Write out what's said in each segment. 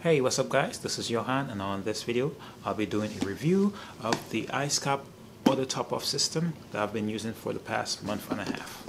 Hey, what's up guys? This is Johan, and on this video I'll be doing a review of the IceCap auto top-off system that I've been using for the past month and a half.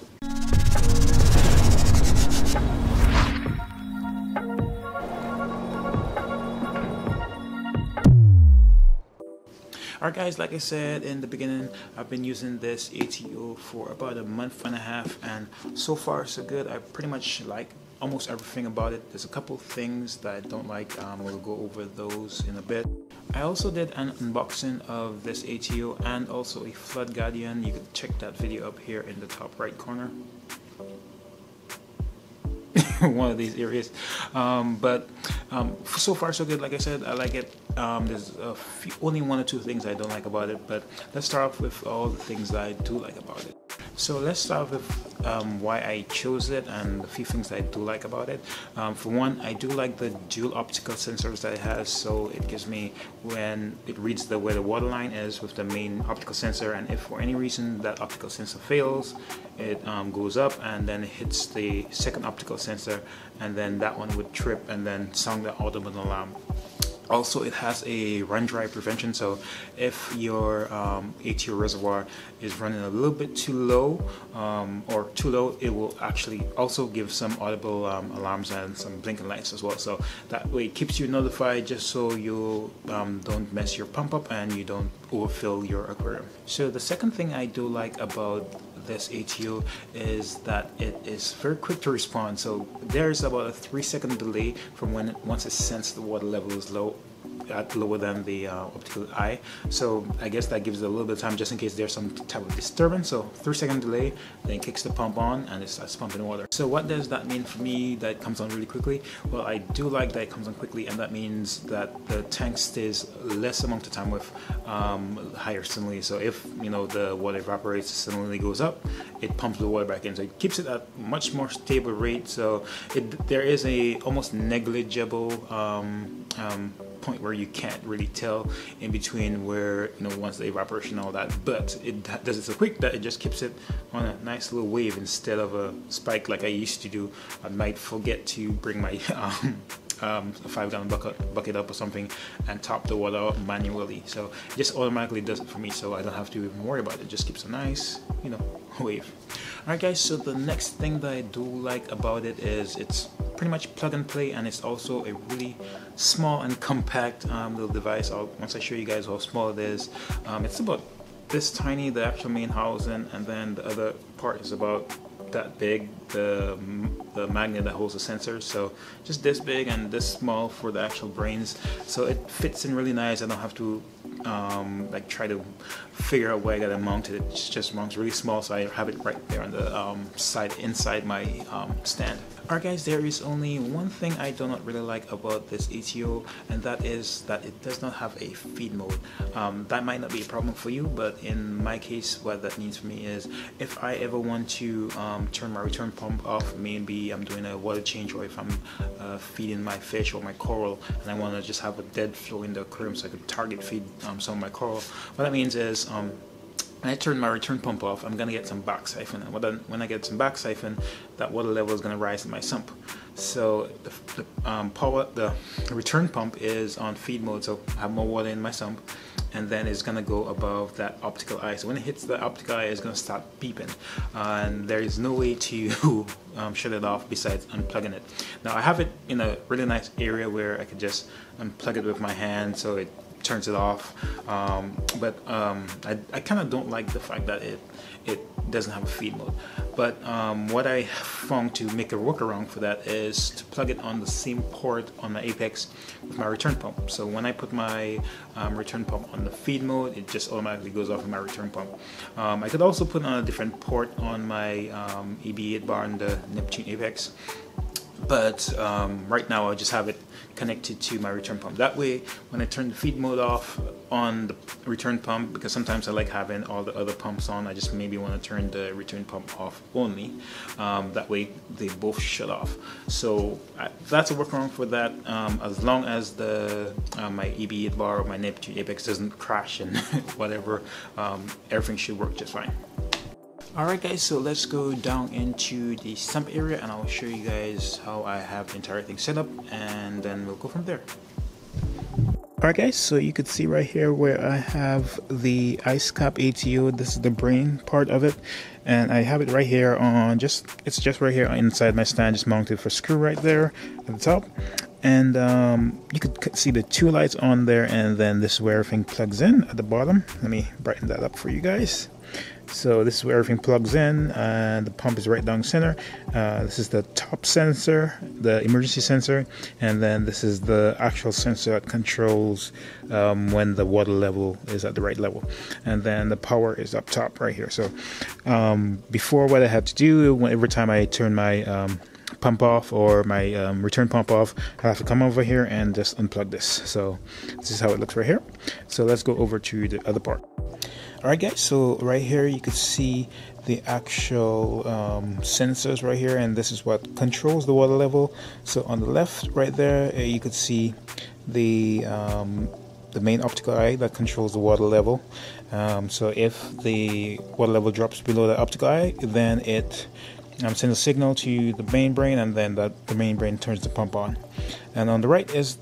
Alright guys, like I said in the beginning, I've been using this ATO for about a month and a half, and so far so good. I pretty much like almost everything about it. There's a couple things that I don't like. We'll go over those in a bit. I also did an unboxing of this ATO and also a Flood Guardian. You can check that video up here in the top right corner. One of these areas, so far so good. Like I said, I like it. There's only one or two things I don't like about it, but let's start off with all the things that I do like about it. So let's start with why I chose it and a few things that I do like about it. For one, I do like the dual optical sensors that it has. So it gives me, when it reads where the water line is with the main optical sensor, and if for any reason that optical sensor fails, it goes up and then it hits the second optical sensor, and then that one would trip and then sound the audible alarm. Also, it has a run dry prevention, so if your ATO reservoir is running a little bit too low or too low, it will actually also give some audible alarms and some blinking lights as well. So that way it keeps you notified, just so you don't mess your pump up and you don't overfill your aquarium. So the second thing I do like about this ATO is that it is very quick to respond. So there's about a 3-second delay from when once it senses the water level is low, lower than the optical eye. So I guess that gives it a little bit of time just in case there's some type of disturbance. So 3-second delay, then it kicks the pump on and it starts pumping water. So what does that mean for me that it comes on really quickly? Well, I do like that it comes on quickly, and that means that the tank stays less amount of time with higher salinity. So if the water evaporates, the salinity goes up, it pumps the water back in. So it keeps it at much more stable rate. So there is a almost negligible point where you can't really tell in between where once the evaporation and all that, but it does it so quick that it just keeps it on a nice little wave instead of a spike like I used to do. I might forget to bring my 5-gallon bucket up or something and top the water up manually, so it just automatically does it for me, so I don't have to even worry about it. It just keeps a nice wave. Alright guys, so the next thing that I do like about it is it's pretty much plug and play, and it's also a really small and compact little device. Once I show you guys how small it is, it's about this tiny, the actual main housing, and then the other part is about that big, the magnet that holds the sensor. So just this big and this small for the actual brains, so it fits in really nice. I don't have to like try to figure out where I gotta mount it. It just mounts really small, so I have it right there on the side inside my stand. Alright guys, there is only one thing I do not really like about this ATO, and that is that it does not have a feed mode. That might not be a problem for you, but in my case what that means for me is if I ever want to turn my return pump off, maybe I'm doing a water change, or if I'm feeding my fish or my coral and I want to just have a dead flow in the aquarium so I could target feed some of my coral, what that means is when I turn my return pump off, I'm gonna get some back siphon, and when I get some back siphon, that water level is gonna rise in my sump. So the return pump is on feed mode, so I have more water in my sump, and then it's gonna go above that optical eye. So when it hits the optical eye, it's gonna start beeping, and there is no way to shut it off besides unplugging it. Now I have it in a really nice area where I could just unplug it with my hand, so it turns it off, but I kind of don't like the fact that it doesn't have a feed mode. But what I found to make a workaround for that is to plug it on the same port on my Apex with my return pump. So when I put my return pump on the feed mode, it just automatically goes off of my return pump. I could also put on a different port on my EB8 bar on the Neptune Apex, but right now I just have it connected to my return pump. That way when I turn the feed mode off on the return pump, because sometimes I like having all the other pumps on, I just maybe want to turn the return pump off only, that way they both shut off. So that's a workaround for that, as long as the my EB8 bar or my Neptune Apex doesn't crash and whatever, everything should work just fine. Alright guys, so let's go down into the sump area and I'll show you guys how I have the entire thing set up, and then we'll go from there. Alright guys, so you could see right here where I have the IceCap ATO. This is the brain part of it, and I have it right here on it's just right here inside my stand, just mounted for screw right there at the top. And you could see the two lights on there, and then this is where everything plugs in at the bottom. Let me brighten that up for you guys. So this is where everything plugs in, and the pump is right down center. This is the top sensor, the emergency sensor, and then this is the actual sensor that controls when the water level is at the right level. And then the power is up top right here. So before, what I had to do, every time I turn my pump off or my return pump off, I have to come over here and just unplug this. So this is how it looks right here. So let's go over to the other part. Alright guys, so right here you can see the actual sensors right here, and this is what controls the water level. So on the left right there, you could see the main optical eye that controls the water level. So if the water level drops below the optical eye, then it sends a signal to the main brain, and then the main brain turns the pump on. And on the right is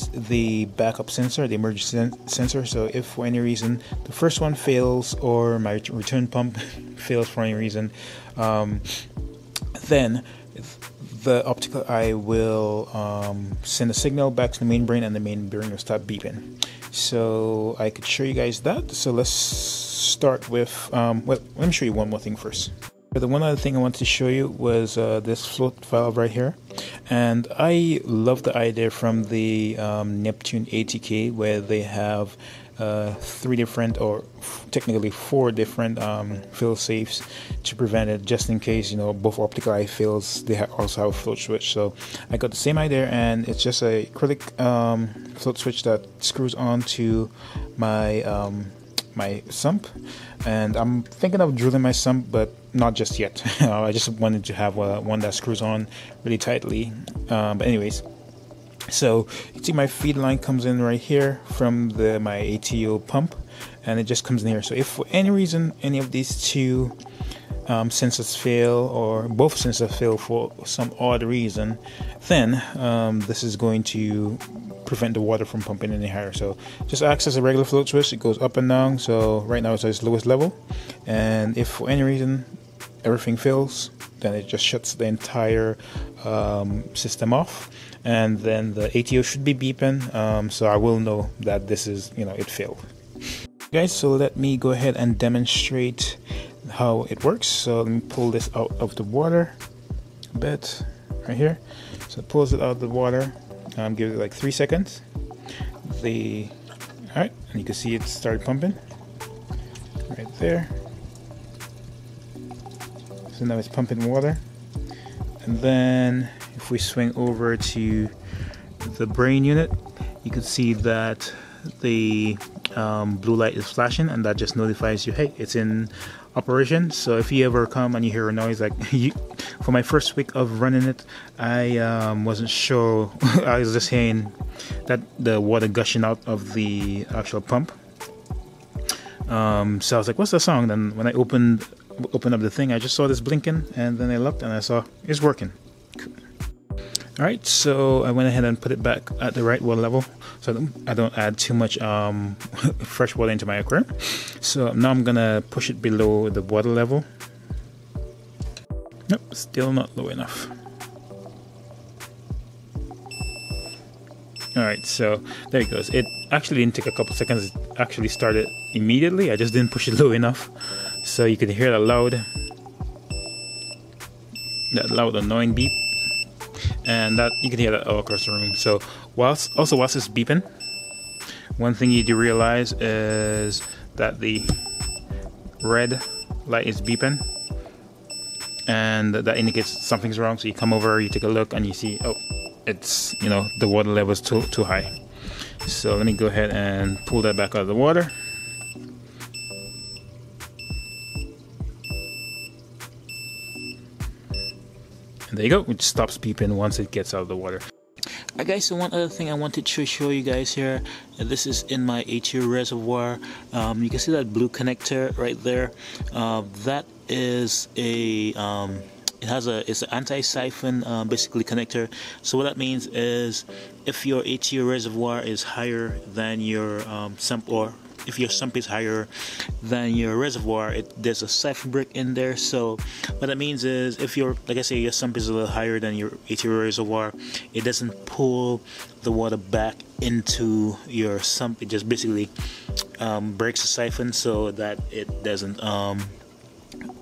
the backup sensor, the emergency sensor. So if for any reason the first one fails or my return pump fails for any reason, then the optical eye will send a signal back to the main brain, and the main brain will start beeping. So I could show you guys that. So let's start with well, let me show you one more thing first. But the one other thing I wanted to show you was this float valve right here, and I love the idea from the Neptune ATK, where they have 3 different, or technically 4 different fail safes to prevent it, just in case, you know, both optical eye fails. They also have a float switch. So I got the same idea, and it's just a acrylic float switch that screws on to my my sump, and I'm thinking of drilling my sump, but not just yet. I just wanted to have one that screws on really tightly. But anyways, so you can see my feed line comes in right here from my ATO pump, and it just comes in here. So if for any reason any of these two sensors fail, or both sensors fail for some odd reason, then this is going to prevent the water from pumping any higher. So just acts as a regular float switch. It goes up and down. So right now it's at its lowest level, and if for any reason everything fails, then it just shuts the entire system off, and then the ATO should be beeping, so I will know that this is, you know, it failed. Guys, so let me go ahead and demonstrate how it works. So let me pull this out of the water a bit right here. So it pulls it out of the water. Give it like 3 seconds. Alright, and you can see it started pumping right there. So now it's pumping water. And then if we swing over to the brain unit, you can see that the blue light is flashing, and that just notifies you, hey, it's in operation. So if you ever come and you hear a noise, like for my first week of running it, I wasn't sure. I was just hearing that the water gushing out of the actual pump. So I was like, what's that song? Then when I opened up the thing, I just saw this blinking, and then I looked and I saw it's working. Cool. Alright, so I went ahead and put it back at the right water level, so I don't add too much fresh water into my aquarium. So now I'm gonna push it below the water level. Nope, still not low enough. Alright, so there it goes. It actually didn't take a couple seconds. It actually started immediately. I just didn't push it low enough. So you could hear that loud annoying beep, and that you can hear that all across the room. So whilst it's beeping, one thing you do realize is that the red light is beeping, and that indicates something's wrong. So you come over, you take a look, and you see, oh, it's, you know, the water level is too high. So let me go ahead and pull that back out of the water. And there you go, it stops beeping once it gets out of the water. Alright guys, so one other thing I wanted to show you guys here, this is in my ATO reservoir. You can see that blue connector right there. That is a it's an anti-siphon basically connector. So what that means is if your ATO reservoir is higher than your sump, or if your sump is higher than your reservoir, there's a siphon brick in there. So what that means is if like I say, your sump is a little higher than your ATO reservoir, it doesn't pull the water back into your sump. It just basically breaks the siphon so that it doesn't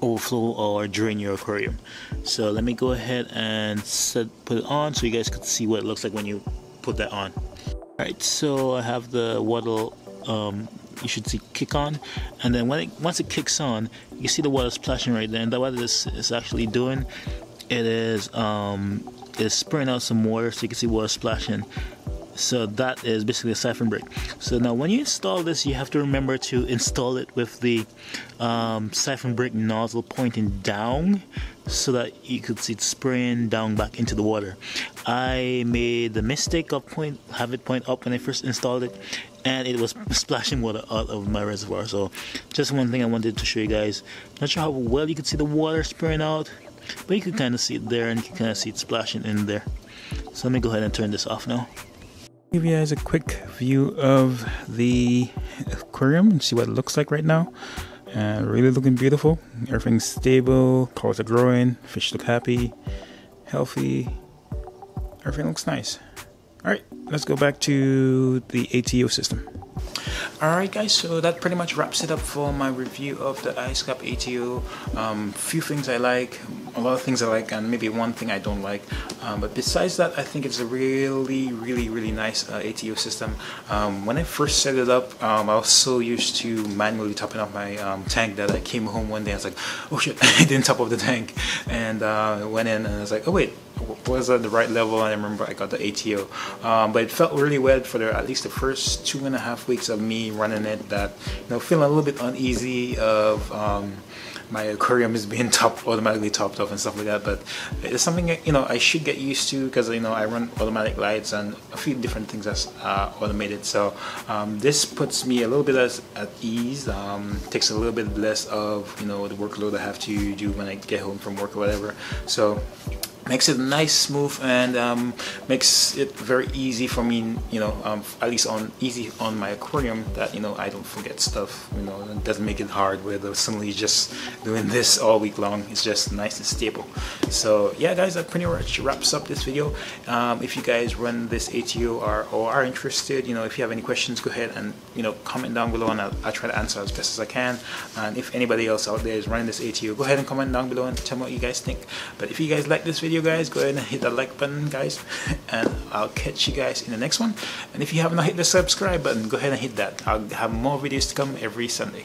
overflow or drain your aquarium. So let me go ahead and put it on so you guys can see what it looks like when you put that on. Alright, so I have the water you should see kick on, and then once it kicks on, you see the water splashing right there. And what this is actually doing, it is spraying out some water, so you can see water splashing. So that is basically a siphon brick. So now when you install this, you have to remember to install it with the siphon brick nozzle pointing down, so that you could see it spraying down back into the water. I made the mistake of have it point up when I first installed it, and it was splashing water out of my reservoir. So just one thing I wanted to show you guys. Not sure how well you can see the water spraying out, but you can kind of see it there, and you can kind of see it splashing in there. So let me go ahead and turn this off now. Give you guys a quick view of the aquarium and see what it looks like right now. And really looking beautiful. Everything's stable, corals are growing, fish look happy, healthy. Everything looks nice. Alright, let's go back to the ATO system. Alright guys, so that pretty much wraps it up for my review of the IceCap ATO. Few things I like, a lot of things I like, and maybe one thing I don't like. But besides that, I think it's a really nice ATO system. When I first set it up, I was so used to manually topping up my tank that I came home one day and I was like, oh shit, I didn't top up the tank. And I went in and I was like, oh wait, was at the right level? And I remember I got the ATO. But it felt really weird for at least the first 2.5 weeks of me running it, that feeling a little bit uneasy of my aquarium is being automatically topped off and stuff like that. But it's something I should get used to, because I run automatic lights and a few different things that's automated. So this puts me a little bit at ease. Takes a little bit less of the workload I have to do when I get home from work or whatever. So makes it nice, smooth, and makes it very easy for me, at least easy on my aquarium, that I don't forget stuff. It doesn't make it hard where suddenly just doing this all week long. It's just nice and stable. So yeah guys, that pretty much wraps up this video. If you guys run this ATO or are interested, if you have any questions, go ahead and comment down below, and I'll try to answer as best as I can. And if anybody else out there is running this ATO, go ahead and comment down below and tell me what you guys think. But if you guys like this video guys, go ahead and hit that like button guys, and I'll catch you guys in the next one. And if you have not hit the subscribe button, go ahead and hit that. I'll have more videos to come every Sunday.